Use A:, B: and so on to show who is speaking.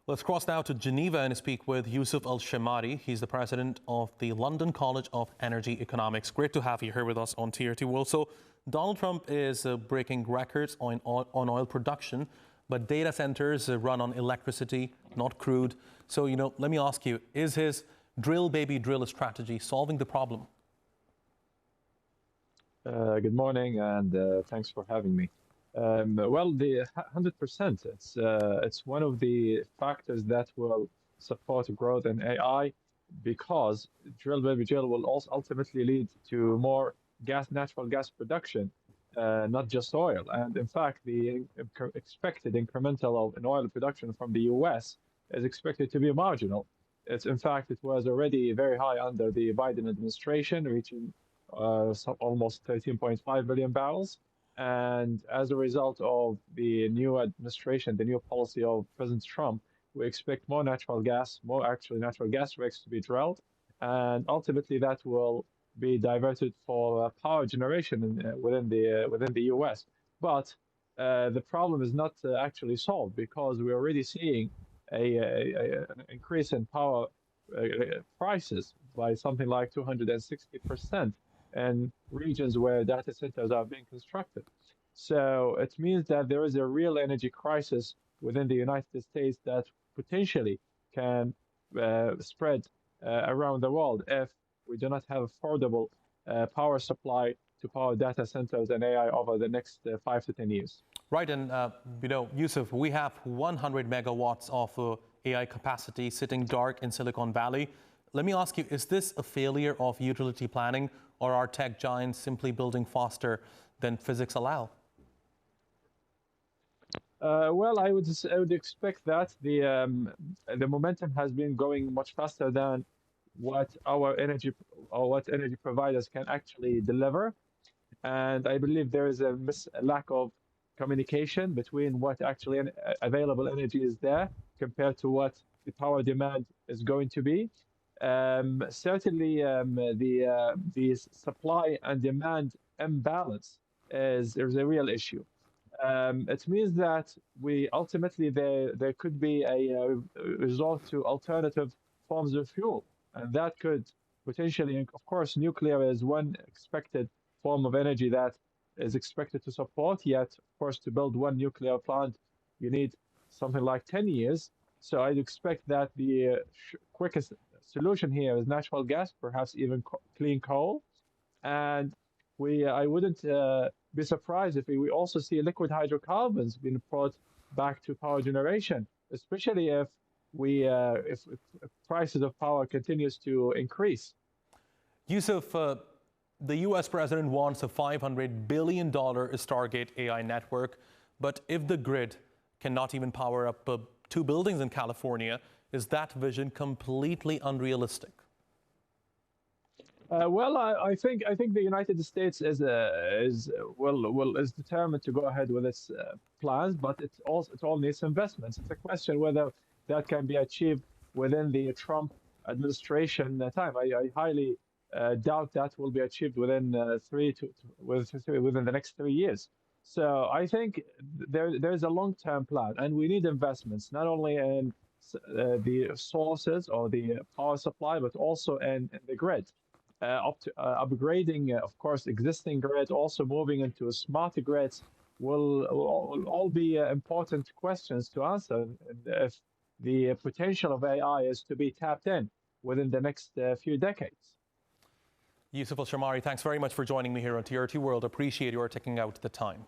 A: Let's cross now to Geneva and speak with Yousef Al-Shemari. He's the president of the London College of Energy Economics. Great to have you here with us on TRT World. So Donald Trump is breaking records on oil production, but data centers run on electricity, not crude. So, let me ask you, is his drill, baby, drill strategy solving the problem?
B: Good morning, and thanks for having me. Well, the 100%, it's one of the factors that will support growth in AI, because drill baby drill will also ultimately lead to more natural gas production, not just oil. And in fact, the expected incremental in oil production from the US is expected to be marginal. In fact, it was already very high under the Biden administration, reaching almost 13.5 billion barrels. And as a result of the new administration, the new policy of President Trump, we expect more natural gas rigs to be drilled. And ultimately, that will be diverted for power generation within the US. But the problem is not actually solved, because we're already seeing an increase in power prices by something like 260%. And regions where data centers are being constructed. So it means that there is a real energy crisis within the United States that potentially can spread around the world if we do not have affordable power supply to power data centers and AI over the next 5 to 10 years.
A: Right, and Yousef, we have 100 megawatts of AI capacity sitting dark in Silicon Valley. Let me ask you, is this a failure of utility planning, or are tech giants simply building faster than physics allow?
B: Well, I would expect that the momentum has been going much faster than what energy providers can actually deliver, and I believe there is a lack of communication between what actually available energy is there compared to what the power demand is going to be. Certainly, the supply and demand imbalance is a real issue. It means that there could be a resort to alternative forms of fuel, and that could potentially, of course, nuclear is one expected form of energy that is expected to support. Yet, of course, to build one nuclear plant, you need something like 10 years. So I'd expect that the quickest solution here is natural gas, perhaps even clean coal. And I wouldn't be surprised if we also see liquid hydrocarbons being brought back to power generation, especially if prices of power continues to increase.
A: Yousef, the US president wants a $500 billion Stargate AI network, but if the grid cannot even power up 2 buildings in California, is that vision completely unrealistic?
B: Well, I think the United States is determined to go ahead with its plans, but it all needs investments. It's a question whether that can be achieved within the Trump administration time. I highly doubt that will be achieved within within the next 3 years. So I think there's a long-term plan, and we need investments not only in the sources or the power supply, but also in the grid. Upgrading, of course, existing grid, also moving into smarter grids will all be important questions to answer. And if the potential of AI is to be tapped in within the next few decades.
A: Yousef Al-Shemari, thanks very much for joining me here on TRT World. Appreciate your taking out the time.